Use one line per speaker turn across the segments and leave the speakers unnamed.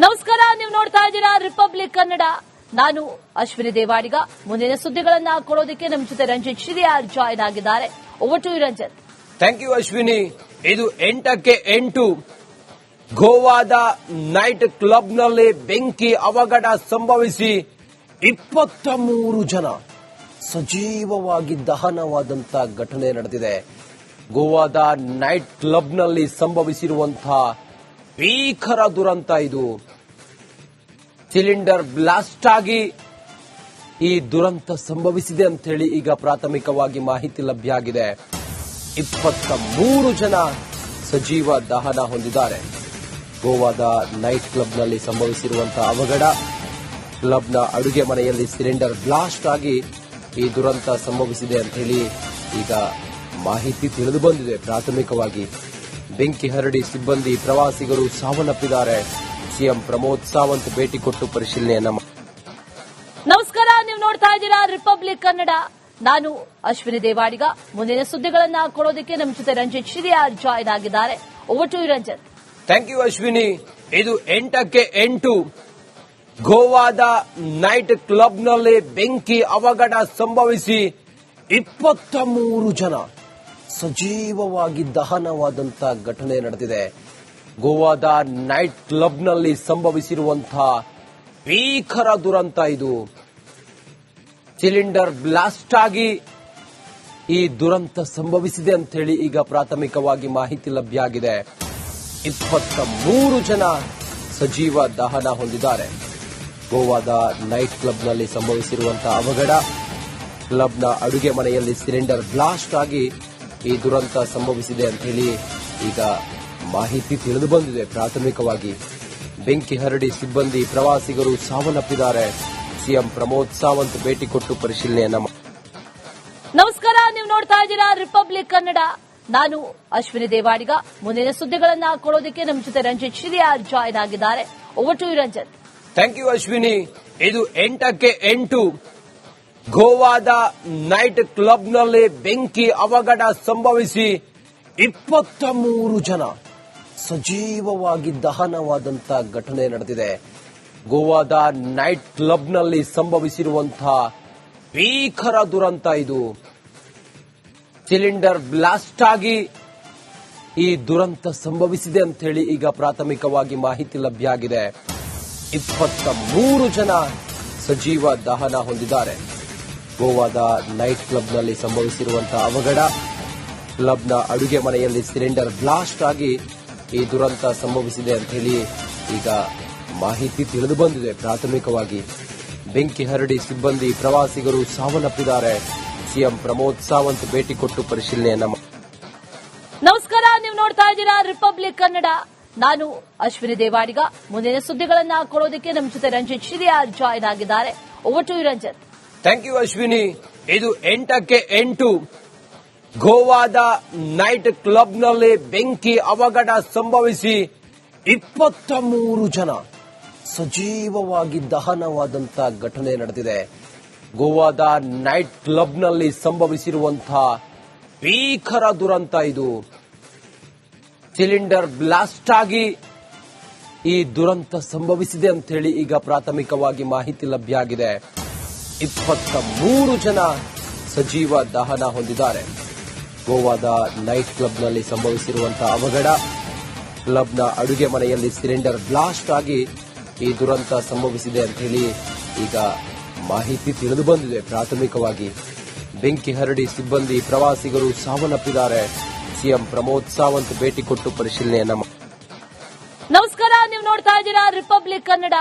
ನಮಸ್ಕಾರ, ನೀವು ನೋಡ್ತಾ ಇದ್ದೀರಾ ರಿಪಬ್ಲಿಕ್ ಕನ್ನಡ. ನಾನು ಅಶ್ವಿನಿ ದೇವಾಡಿಗ. ಮುಂದಿನ ಸುದ್ದಿಗಳನ್ನ ಕೊಡೋದಕ್ಕೆ ನಮ್ಮ ಜೊತೆ ರಂಜಿತ್ ಶಿರಿಯಾರ್ ಜಾಯ್ನ್ ಆಗಿದ್ದಾರೆ. Over to you Ranjith.
Thank you Ashwini. ಇದು 8ಕ್ಕೆ 8 ಗೋವಾದ ನೈಟ್ ಕ್ಲಬ್ನಲ್ಲಿ ಬೆಂಕಿ ಅವಘಡ ಸಂಭವಿಸಿ 23 ಜನ ಸಜೀವವಾಗಿ ದಹನವಾದಂತ ಘಟನೆ ನಡೆದಿದೆ. ಗೋವಾದ ನೈಟ್ ಕ್ಲಬ್ನಲ್ಲಿ ಸಂಭವಿಸಿರುವಂತಹ ಭೀಕರ ದುರಂತ ಇದು. ಸಿಲಿಂಡರ್ ಬ್ಲಾಸ್ಟ್ ಆಗಿ ಈ ದುರಂತ ಸಂಭವಿಸಿದೆ ಅಂತ ಹೇಳಿ ಈಗ ಪ್ರಾಥಮಿಕವಾಗಿ ಮಾಹಿತಿ ಲಭ್ಯ ಆಗಿದೆ. 23 ಜನ ಸಜೀವ ದಹನ ಹೊಂದಿದ್ದಾರೆ. ಗೋವಾದ ನೈಟ್ ಕ್ಲಬ್ನಲ್ಲಿ ಸಂಭವಿಸಿರುವಂತಹ ಅವಘಡ, ಕ್ಲಬ್ನ ಅಡುಗೆ ಮನೆಯಲ್ಲಿ ಸಿಲಿಂಡರ್ ಬ್ಲಾಸ್ಟ್ ಆಗಿ ಈ ದುರಂತ ಸಂಭವಿಸಿದೆ ಅಂತ ಹೇಳಿ ಈಗ ಮಾಹಿತಿ ತಿಳಿದು ಬಂದಿದೆ. ಪ್ರಾಥಮಿಕವಾಗಿ ಬೆಂಕಿ ಹರಡಿ ಸಿಬ್ಬಂದಿ, ಪ್ರವಾಸಿಗರು ಸಾವನ್ನಪ್ಪಿದ್ದಾರೆ. ಸಿಎಂ ಪ್ರಮೋದ್ ಸಾವಂತ್ ಭೇಟಿ ಕೊಟ್ಟು ಪರಿಶೀಲನೆಯನ್ನ.
ನಮಸ್ಕಾರ, ನೀವು ನೋಡ್ತಾ ಇದ್ದೀರಾ ರಿಪಬ್ಲಿಕ್ ಕನ್ನಡ. ನಾನು ಅಶ್ವಿನಿ ದೇವಾಡಿಗ. ಮುಂದಿನ ಸುದ್ದಿಗಳನ್ನ ಕೊಡೋದಕ್ಕೆ ನಮ್ಮ ಜೊತೆ ರಂಜಿತ್ ಶಿರಿಯಾರ್ ಜಾಯ್ನ್ ಆಗಿದ್ದಾರೆ. Over to you Ranjith.
Thank you Ashwini. ಇದು 8ಕ್ಕೆ 8 ಗೋವಾದ ನೈಟ್ ಕ್ಲಬ್ನಲ್ಲಿ ಬೆಂಕಿ ಅವಘಡ ಸಂಭವಿಸಿ 23 ಜನ ಸಜೀವವಾಗಿ ದಹನವಾದಂತ ಘಟನೆ ನಡೆದಿದೆ. ಗೋವಾದ ನೈಟ್ ಕ್ಲಬ್ನಲ್ಲಿ ಸಂಭವಿಸಿರುವಂತಹ ಭೀಕರ ದುರಂತ ಇದು. ಸಿಲಿಂಡರ್ ಬ್ಲಾಸ್ಟ್ ಆಗಿ ಈ ದುರಂತ ಸಂಭವಿಸಿದೆ ಅಂತ ಹೇಳಿ ಈಗ ಪ್ರಾಥಮಿಕವಾಗಿ ಮಾಹಿತಿ ಲಭ್ಯ ಆಗಿದೆ. 23 ಜನ ಸಜೀವ ದಹನ ಹೊಂದಿದ್ದಾರೆ. ಗೋವಾದ ನೈಟ್ ಕ್ಲಬ್ನಲ್ಲಿ ಸಂಭವಿಸಿರುವಂತಹ ಅವಘಡ, ಕ್ಲಬ್ನ ಅಡುಗೆ ಮನೆಯಲ್ಲಿ ಸಿಲಿಂಡರ್ ಬ್ಲಾಸ್ಟ್ ಆಗಿ ಈ ದುರಂತ ಸಂಭವಿಸಿದೆ ಅಂತ ಹೇಳಿ ಈಗ ಮಾಹಿತಿ ತಿಳಿದು ಬಂದಿದೆ. ಪ್ರಾಥಮಿಕವಾಗಿ ಬೆಂಕಿ ಹರಡಿ ಸಿಬ್ಬಂದಿ, ಪ್ರವಾಸಿಗರು ಸಾವನ್ನಪ್ಪಿದ್ದಾರೆ. ಸಿಎಂ ಪ್ರಮೋದ್ ಸಾವಂತ್ ಭೇಟಿ ಕೊಟ್ಟು ಪರಿಶೀಲನೆಯನ್ನ.
ನಮಸ್ಕಾರ, ನೀವು ನೋಡ್ತಾ ಇದ್ದೀರಾ ರಿಪಬ್ಲಿಕ್ ಕನ್ನಡ. ನಾನು ಅಶ್ವಿನಿ ದೇವಾಡಿಗ. ಮುಂದಿನ ಸುದ್ದಿಗಳನ್ನ ಕೊಡೋದಕ್ಕೆ ನಮ್ಮ ಜೊತೆ ರಂಜಿತ್ ಶಿರಿಯಾರ್ ಜಾಯ್ನ್ ಆಗಿದ್ದಾರೆ. Over to you Ranjith.
Thank you Ashwini. ಇದು 8ಕ್ಕೆ 8 ಗೋವಾದ ನೈಟ್ ಕ್ಲಬ್ನಲ್ಲಿ ಬೆಂಕಿ ಅವಘಡ ಸಂಭವಿಸಿ 23 ಜನ ಸಜೀವವಾಗಿ ದಹನವಾದಂತ ಘಟನೆ ನಡೆದಿದೆ. ಗೋವಾದ ನೈಟ್ ಕ್ಲಬ್ನಲ್ಲಿ ಸಂಭವಿಸಿರುವಂತಹ ಭೀಕರ ದುರಂತ ಇದು. ಸಿಲಿಂಡರ್ ಬ್ಲಾಸ್ಟ್ ಆಗಿ ಈ ದುರಂತ ಸಂಭವಿಸಿದೆ ಅಂತ ಹೇಳಿ ಈಗ ಪ್ರಾಥಮಿಕವಾಗಿ ಮಾಹಿತಿ ಲಭ್ಯ ಆಗಿದೆ. 23 ಜನ ಸಜೀವ ದಹನ ಹೊಂದಿದ್ದಾರೆ. ಗೋವಾದ ನೈಟ್ ಕ್ಲಬ್ನಲ್ಲಿ ಸಂಭವಿಸಿರುವಂತಹ ಅವಘಡ, ಕ್ಲಬ್ನ ಅಡುಗೆ ಮನೆಯಲ್ಲಿ ಸಿಲಿಂಡರ್ ಬ್ಲಾಸ್ಟ್ ಆಗಿ ಈ ದುರಂತ ಸಂಭವಿಸಿದೆ ಅಂತ ಹೇಳಿ ಈಗ ಮಾಹಿತಿ ತಿಳಿದು ಬಂದಿದೆ. ಪ್ರಾಥಮಿಕವಾಗಿ ಬೆಂಕಿ ಹರಡಿ ಸಿಬ್ಬಂದಿ, ಪ್ರವಾಸಿಗರು ಸಾವನ್ನಪ್ಪಿದ್ದಾರೆ. ಸಿಎಂ ಪ್ರಮೋದ್ ಸಾವಂತ್ ಭೇಟಿ ಕೊಟ್ಟು ಪರಿಶೀಲನೆಯನ್ನ.
ನಮಸ್ಕಾರ, ನೀವು ನೋಡ್ತಾ ಇದ್ದೀರಾ ರಿಪಬ್ಲಿಕ್ ಕನ್ನಡ. ನಾನು ಅಶ್ವಿನಿ ದೇವಾಡಿಗ. ಮುಂದಿನ ಸುದ್ದಿಗಳನ್ನ ಕೊಡೋದಕ್ಕೆ ನಮ್ಮ ಜೊತೆ ರಂಜಿತ್ ಶಿರಿಯಾರ್ ಜಾಯ್ನ್ ಆಗಿದ್ದಾರೆ. Over to you Ranjith.
Thank you Ashwini. ಇದು 8ಕ್ಕೆ 8 ಗೋವಾದ ನೈಟ್ ಕ್ಲಬ್ನಲ್ಲಿ ಬೆಂಕಿ ಅವಘಡ ಸಂಭವಿಸಿ 23 ಜನ ಸಜೀವವಾಗಿ ದಹನವಾದಂತ ಘಟನೆ ನಡೆದಿದೆ. ಗೋವಾದ ನೈಟ್ ಕ್ಲಬ್ನಲ್ಲಿ ಸಂಭವಿಸಿರುವಂತಹ ಭೀಕರ ದುರಂತ ಇದು. ಸಿಲಿಂಡರ್ ಬ್ಲಾಸ್ಟ್ ಆಗಿ ಈ ದುರಂತ ಸಂಭವಿಸಿದೆ ಅಂತ ಹೇಳಿ ಈಗ ಪ್ರಾಥಮಿಕವಾಗಿ ಮಾಹಿತಿ ಲಭ್ಯ ಆಗಿದೆ. 23 ಜನ ಸಜೀವ ದಹನ ಹೊಂದಿದ್ದಾರೆ. ಗೋವಾದ ನೈಟ್ ಕ್ಲಬ್ನಲ್ಲಿ ಸಂಭವಿಸಿರುವಂತಹ ಅವಘಡ, ಕ್ಲಬ್ನ ಅಡುಗೆ ಮನೆಯಲ್ಲಿ ಸಿಲಿಂಡರ್ ಬ್ಲಾಸ್ಟ್ ಆಗಿ ಈ ದುರಂತ ಸಂಭವಿಸಿದೆ ಅಂತ ಹೇಳಿ ಈಗ ಮಾಹಿತಿ ತಿಳಿದು ಬಂದಿದೆ. ಪ್ರಾಥಮಿಕವಾಗಿ ಬೆಂಕಿ ಹರಡಿ ಸಿಬ್ಬಂದಿ, ಪ್ರವಾಸಿಗರು ಸಾವನ್ನಪ್ಪಿದ್ದಾರೆ. ಸಿಎಂ ಪ್ರಮೋದ್ ಸಾವಂತ್ ಭೇಟಿ ಕೊಟ್ಟು ಪರಿಶೀಲನೆಯನ್ನ.
ನಮಸ್ಕಾರ, ನೀವು ನೋಡ್ತಾ ಇದ್ದೀರಾ ರಿಪಬ್ಲಿಕ್ ಕನ್ನಡ.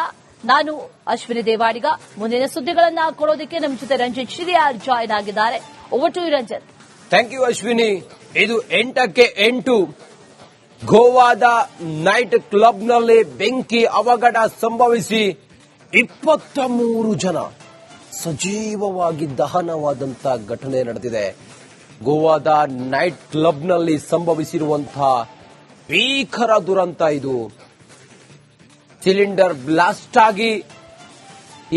ನಾನು ಅಶ್ವಿನಿ ದೇವಾಡಿಗ. ಮುಂದಿನ ಸುದ್ದಿಗಳನ್ನ ಕೊಡೋದಕ್ಕೆ ನಮ್ಮ ಜೊತೆ ರಂಜಿತ್ ಶಿರಿಯಾರ್ ಜಾಯ್ನ್ ಆಗಿದ್ದಾರೆ. Over to you Ranjith.
Thank you Ashwini. ಇದು 8ಕ್ಕೆ 8 ಗೋವಾದ ನೈಟ್ ಕ್ಲಬ್ನಲ್ಲಿ ಬೆಂಕಿ ಅವಘಡ ಸಂಭವಿಸಿ 23 ಜನ ಸಜೀವವಾಗಿ ದಹನವಾದಂತ ಘಟನೆ ನಡೆದಿದೆ. ಗೋವಾದ ನೈಟ್ ಕ್ಲಬ್ನಲ್ಲಿ ಸಂಭವಿಸಿರುವಂತಹ ಭೀಕರ ದುರಂತ ಇದು. ಸಿಲಿಂಡರ್ ಬ್ಲಾಸ್ಟ್ ಆಗಿ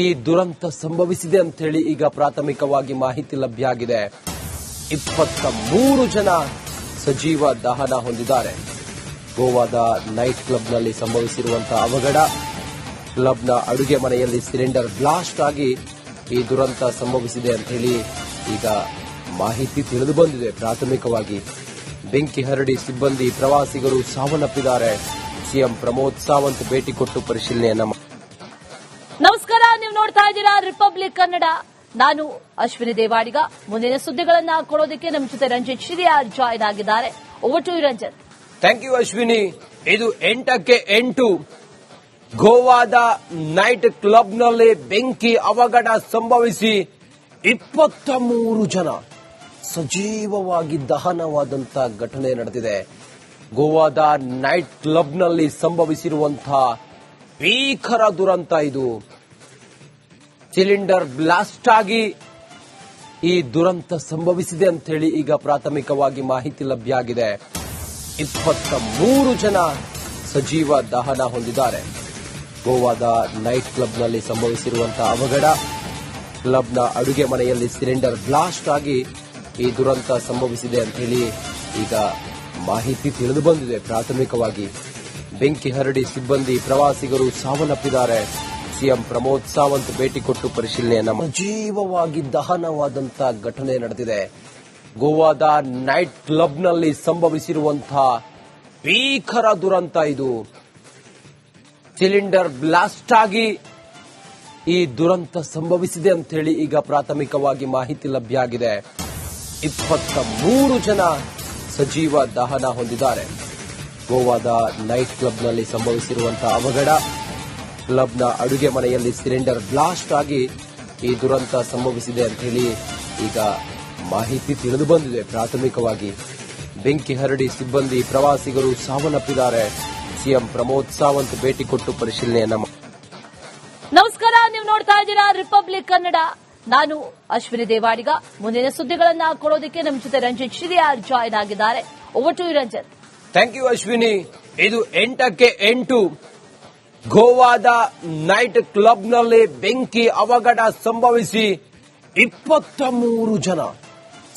ಈ ದುರಂತ ಸಂಭವಿಸಿದೆ ಅಂತ ಹೇಳಿ ಈಗ ಪ್ರಾಥಮಿಕವಾಗಿ ಮಾಹಿತಿ ಲಭ್ಯ ಆಗಿದೆ. 23 ಜನ ಸಜೀವ ದಹನ ಹೊಂದಿದ್ದಾರೆ. ಗೋವಾದ ನೈಟ್ ಕ್ಲಬ್ನಲ್ಲಿ ಸಂಭವಿಸಿರುವಂತಹ ಅವಘಡ, ಕ್ಲಬ್ನ ಅಡುಗೆ ಮನೆಯಲ್ಲಿ ಸಿಲಿಂಡರ್ ಬ್ಲಾಸ್ಟ್ ಆಗಿ ಈ ದುರಂತ ಸಂಭವಿಸಿದೆ ಅಂತ ಹೇಳಿ ಈಗ ಮಾಹಿತಿ ತಿಳಿದು ಬಂದಿದೆ. ಪ್ರಾಥಮಿಕವಾಗಿ ಬೆಂಕಿ ಹರಡಿ ಸಿಬ್ಬಂದಿ ಪ್ರವಾಸಿಗರು ಸಾವನ್ನಪ್ಪಿದ್ದಾರೆ. ಸಿಎಂ ಪ್ರಮೋದ್ ಸಾವಂತ್ ಭೇಟಿ ಕೊಟ್ಟು ಪರಿಶೀಲನೆಯನ್ನ
ನಮಸ್ಕಾರ, ನೀವು ನೋಡ್ತಾ ಇದ್ದೀರಾ ರಿಪಬ್ಲಿಕ್ ಕನ್ನಡ. ನಾನು ಅಶ್ವಿನಿ ದೇವಾಡಿಗ. ಮುಂದಿನ ಸುದ್ದಿಗಳನ್ನ ಕೊಡೋದಕ್ಕೆ ನಮ್ಮ ಜೊತೆ ರಂಜಿತ್ ಶಿರಿಯಾರ್ ಜಾಯ್ನ್ ಆಗಿದ್ದಾರೆ. Over to you Ranjith.
Thank you Ashwini. ಇದು 8ಕ್ಕೆ 8 ಗೋವಾದ ನೈಟ್ ಕ್ಲಬ್ನಲ್ಲಿ ಬೆಂಕಿ ಅವಘಡ ಸಂಭವಿಸಿ 23 ಜನ ಸಜೀವವಾಗಿ ದಹನವಾದಂಥ ಘಟನೆ ನಡೆದಿದೆ. ಗೋವಾದ ನೈಟ್ ಕ್ಲಬ್ನಲ್ಲಿ ಸಂಭವಿಸಿರುವಂತಹ ಭೀಕರ ದುರಂತ ಇದು. ಸಿಲಿಂಡರ್ ಬ್ಲಾಸ್ಟ್ ಆಗಿ ಈ ದುರಂತ ಸಂಭವಿಸಿದೆ ಅಂತ ಹೇಳಿ ಈಗ ಪ್ರಾಥಮಿಕವಾಗಿ ಮಾಹಿತಿ ಲಭ್ಯ ಆಗಿದೆ. 23 ಜನ ಸಜೀವ ದಹನ ಹೊಂದಿದ್ದಾರೆ. ಗೋವಾದ ನೈಟ್ ಕ್ಲಬ್ನಲ್ಲಿ ಸಂಭವಿಸಿರುವಂತಹ ಅವಘಡ, ಕ್ಲಬ್ನ ಅಡುಗೆ ಮನೆಯಲ್ಲಿ ಸಿಲಿಂಡರ್ ಬ್ಲಾಸ್ಟ್ ಆಗಿ ಈ ದುರಂತ ಸಂಭವಿಸಿದೆ ಅಂತ ಹೇಳಿ ಈಗ ಮಾಹಿತಿ ತಿಳಿದು ಬಂದಿದೆ. ಪ್ರಾಥಮಿಕವಾಗಿ ಬೆಂಕಿ ಹರಡಿ ಸಿಬ್ಬಂದಿ ಪ್ರವಾಸಿಗರು ಸಾವನ್ನಪ್ಪಿದ್ದಾರೆ. ಸಿಎಂ ಪ್ರಮೋದ್ ಸಾವಂತ್ ಭೇಟಿ ಕೊಟ್ಟು ಪರಿಶೀಲನೆಯನ್ನ ಸಜೀವವಾಗಿ ದಹನವಾದಂಥ ಘಟನೆ ನಡೆದಿದೆ. ಗೋವಾದ ನೈಟ್ ಕ್ಲಬ್ನಲ್ಲಿ ಸಂಭವಿಸಿರುವಂತಹ ಭೀಕರ ದುರಂತ ಇದು. ಸಿಲಿಂಡರ್ ಬ್ಲಾಸ್ಟ್ ಆಗಿ ಈ ದುರಂತ ಸಂಭವಿಸಿದೆ ಅಂತ ಹೇಳಿ ಈಗ ಪ್ರಾಥಮಿಕವಾಗಿ ಮಾಹಿತಿ ಲಭ್ಯ ಆಗಿದೆ. 23 ಜನ ಸಜೀವ ದಹನ ಹೊಂದಿದ್ದಾರೆ. ಗೋವಾದ ನೈಟ್ ಕ್ಲಬ್ನಲ್ಲಿ ಸಂಭವಿಸಿರುವಂತಹ ಅವಘಡ, ಕ್ಲಬ್ನ ಅಡುಗೆ ಮನೆಯಲ್ಲಿ ಸಿಲಿಂಡರ್ ಬ್ಲಾಸ್ಟ್ ಆಗಿ ಈ ದುರಂತ ಸಂಭವಿಸಿದೆ ಅಂತ ಹೇಳಿ ಈಗ ಮಾಹಿತಿ ತಿಳಿದು ಬಂದಿದೆ. ಪ್ರಾಥಮಿಕವಾಗಿ ಬೆಂಕಿ ಹರಡಿ ಸಿಬ್ಬಂದಿ ಪ್ರವಾಸಿಗರು ಸಾವನ್ನಪ್ಪಿದ್ದಾರೆ. ಸಿಎಂ ಪ್ರಮೋದ್ ಸಾವಂತ್ ಭೇಟಿ ಕೊಟ್ಟು ಪರಿಶೀಲನೆಯನ್ನ
ನಮಸ್ಕಾರ, ನೀವು ನೋಡ್ತಾ ಇದ್ದೀರಾ ರಿಪಬ್ಲಿಕ್ ಕನ್ನಡ. ನಾನು ಅಶ್ವಿನಿ ದೇವಾಡಿಗ. ಮುಂದಿನ ಸುದ್ದಿಗಳನ್ನ ಕೊಡೋದಕ್ಕೆ ನಮ್ಮ ಜೊತೆ ರಂಜಿತ್ ಶಿರಿಯಾರ್ ಜಾಯ್ನ್ ಆಗಿದ್ದಾರೆ. Over to you Ranjith.
Thank you Ashwini. ಇದು 8ಕ್ಕೆ 8 ಗೋವಾದ ನೈಟ್ ಕ್ಲಬ್ನಲ್ಲಿ ಬೆಂಕಿ ಅವಘಡ ಸಂಭವಿಸಿ 23 ಜನ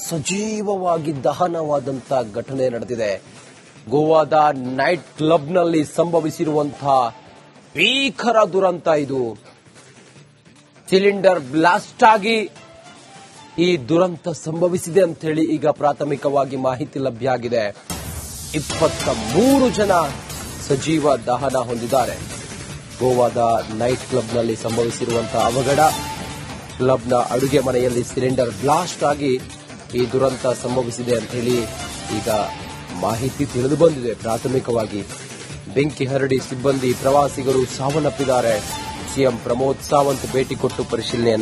ಸಜೀವವಾಗಿ ದಹನವಾದಂಥ ಘಟನೆ ನಡೆದಿದೆ. ಗೋವಾದ ನೈಟ್ ಕ್ಲಬ್ನಲ್ಲಿ ಸಂಭವಿಸಿರುವಂತಹ ಭೀಕರ ದುರಂತ ಇದು. ಸಿಲಿಂಡರ್ ಬ್ಲಾಸ್ಟ್ ಆಗಿ ಈ ದುರಂತ ಸಂಭವಿಸಿದೆ ಅಂತ ಹೇಳಿ ಈಗ ಪ್ರಾಥಮಿಕವಾಗಿ ಮಾಹಿತಿ ಲಭ್ಯ ಆಗಿದೆ. 23 ಜನ ಸಜೀವ ದಹನ ಹೊಂದಿದ್ದಾರೆ. ಗೋವಾದ ನೈಟ್ ಕ್ಲಬ್ನಲ್ಲಿ ಸಂಭವಿಸಿರುವಂತಹ ಅವಘಡ, ಕ್ಲಬ್ನ ಅಡುಗೆ ಮನೆಯಲ್ಲಿ ಸಿಲಿಂಡರ್ ಬ್ಲಾಸ್ಟ್ ಆಗಿ ಈ ದುರಂತ ಸಂಭವಿಸಿದೆ ಅಂತ ಹೇಳಿ ಈಗ ಮಾಹಿತಿ ತಿಳಿದು ಬಂದಿದೆ. ಪ್ರಾಥಮಿಕವಾಗಿ ಬೆಂಕಿ ಹರಡಿ ಸಿಬ್ಬಂದಿ ಪ್ರವಾಸಿಗರು ಸಾವನ್ನಪ್ಪಿದ್ದಾರೆ. ಸಿಎಂ ಪ್ರಮೋದ್ ಸಾವಂತ್ ಭೇಟಿ ಕೊಟ್ಟು ಪರಿಶೀಲನೆಯನ್ನ